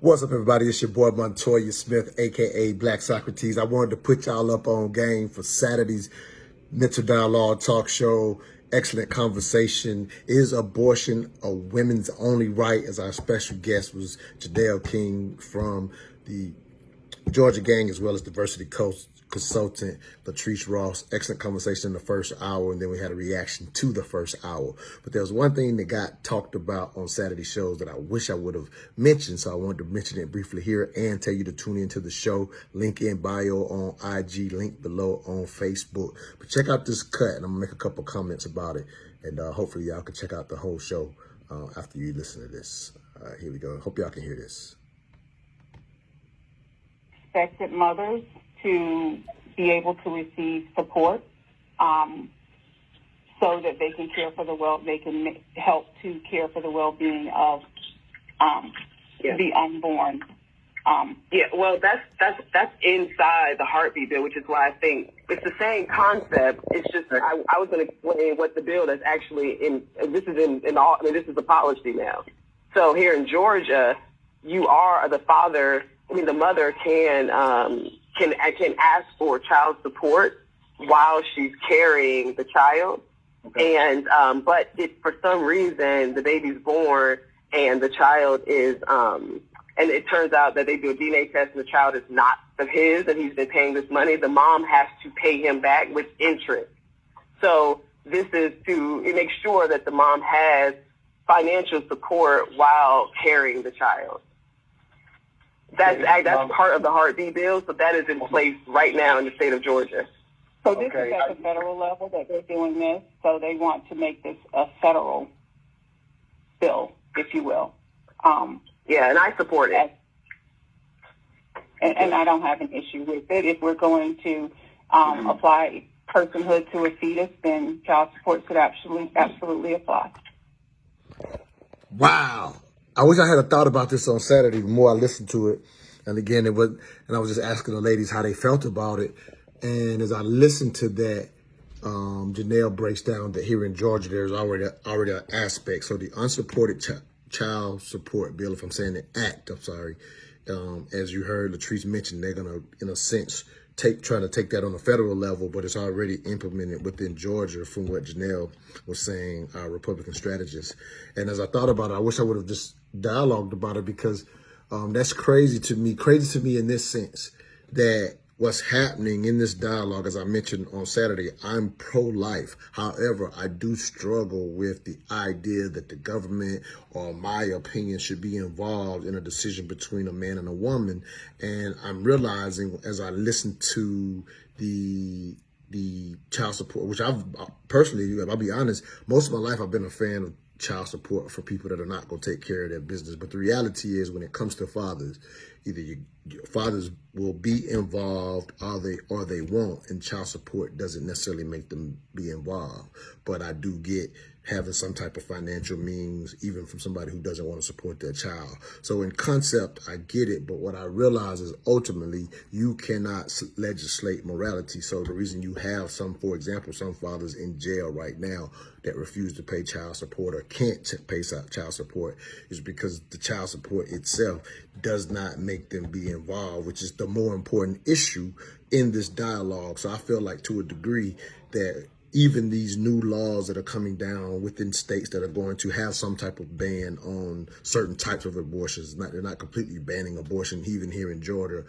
What's up, everybody? It's your boy Montoya Smith, aka Black Socrates. I wanted to put y'all up on game for Saturday's Mental Dialogue Talk Show. Excellent conversation. Is abortion a women's only right? As our special guest was Jadale King from the Georgia Gang, as well as diversity consultant Latrice Ross. Excellent conversation in the first hour, and then we had a reaction to the first hour. But there was one thing that got talked about on Saturday shows that I wish I would have mentioned, so I wanted to mention it briefly here and tell you to tune into the show. Link in bio on IG, link below on Facebook. But check out this cut, and I'm gonna make a couple comments about it, and hopefully y'all can check out the whole show after you listen to this. Here we go. Hope y'all can hear this. Expected mothers to be able to receive support so that they can care for they can help to care for the well-being of the unborn. Well, that's inside the heartbeat bill, which is why I think it's the same concept. It's just I was going to explain what the bill that's actually in. This is in all. I mean, this is the policy now. So here in Georgia, you are the father. I mean, the mother can ask for child support while she's carrying the child, and but if for some reason the baby's born and the child is and it turns out that they do a DNA test and the child is not of his and he's been paying this money, the mom has to pay him back with interest. So this is to make sure that the mom has financial support while carrying the child. That's part of the heartbeat bill, so that is in place right now in the state of Georgia. So this is at the federal level that they're doing this, so they want to make this a federal bill, if you will. And I support it. And I don't have an issue with it. If we're going to apply personhood to a fetus, then child support should absolutely apply. Wow. I wish I had a thought about this on Saturday. The more I listened to it, and again, I was just asking the ladies how they felt about it. And as I listened to that, Janelle breaks down that here in Georgia, there's already an aspect. So the unsupported child support bill, if I'm saying the act, as you heard Latrice mention, they're gonna, in a sense, try to take that on a federal level, but it's already implemented within Georgia, from what Janelle was saying, our Republican strategist. And as I thought about it, I wish I would have just dialogued about it, because that's crazy to me in this sense, that what's happening in this dialogue, as I mentioned on Saturday, I'm pro-life. However, I do struggle with the idea that the government, or my opinion, should be involved in a decision between a man and a woman. And I'm realizing as I listen to the child support, which I've personally, I'll be honest, most of my life I've been a fan of child support for people that are not going to take care of their business. But the reality is, when it comes to fathers, either your fathers will be involved or they won't, and child support doesn't necessarily make them be involved. But I do get having some type of financial means, even from somebody who doesn't want to support their child. So in concept, I get it, but what I realize is ultimately you cannot legislate morality. So the reason you have for example, some fathers in jail right now that refuse to pay child support or can't pay child support is because the child support itself does not make them be involved, which is the more important issue in this dialogue. So I feel like, to a degree, that even these new laws that are coming down within states that are going to have some type of ban on certain types of abortions, they're not completely banning abortion. Even here in Georgia,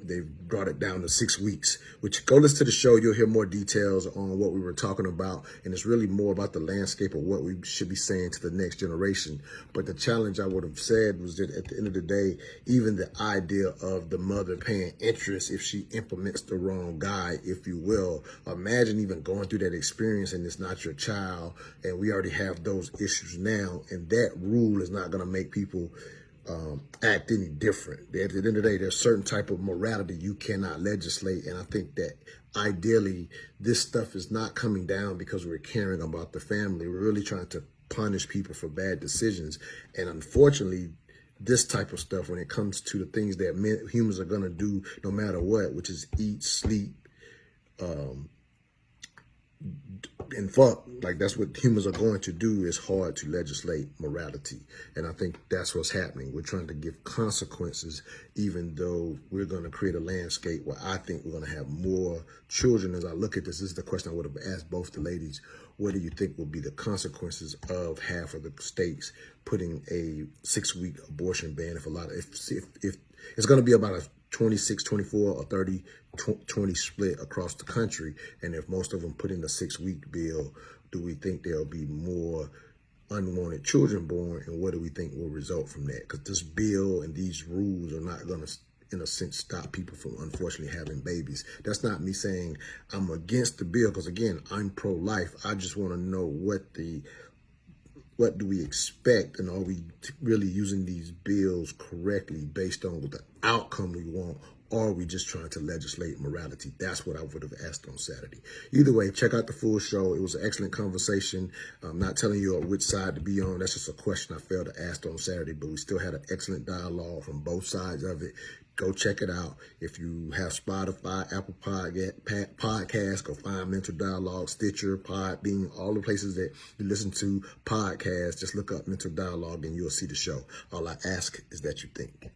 they've brought it down to 6 weeks, which, go listen to the show. You'll hear more details on what we were talking about. And it's really more about the landscape of what we should be saying to the next generation. But the challenge I would have said was that at the end of the day, even the idea of the mother paying interest if she implements the wrong guy, if you will, imagine even going through that experience and it's not your child, and we already have those issues now, and that rule is not going to make people act any different. At the end of the day, there's certain type of morality you cannot legislate, and I think that ideally this stuff is not coming down because we're caring about the family. We're really trying to punish people for bad decisions, and unfortunately this type of stuff, when it comes to the things that humans are going to do no matter what, which is eat, sleep, and fuck, like that's what humans are going to do. It's hard to legislate morality. And I think that's what's happening. We're trying to give consequences, even though we're going to create a landscape where I think we're going to have more children. As I look at this is the question I would have asked both the ladies. What do you think will be the consequences of half of the states putting a 6-week abortion ban? If it's going to be about a 26, 24, or 30, 20 split across the country, and if most of them put in a 6-week bill, do we think there'll be more unwanted children born, and what do we think will result from that? Because this bill and these rules are not going to, in a sense, stop people from unfortunately having babies. That's not me saying I'm against the bill, because again, I'm pro-life. I just want to know what do we expect, and are we really using these bills correctly based on what the outcome we want, or are we just trying to legislate morality? That's what I would have asked on Saturday. Either way, check out the full show. It was an excellent conversation. I'm not telling you which side to be on. That's just a question I failed to ask on Saturday, but we still had an excellent dialogue from both sides of it. Go check it out. If you have Spotify, Apple Podcasts, go find Mental Dialogue, Stitcher, Podbean, all the places that you listen to podcasts. Just look up Mental Dialogue and you'll see the show. All I ask is that you think.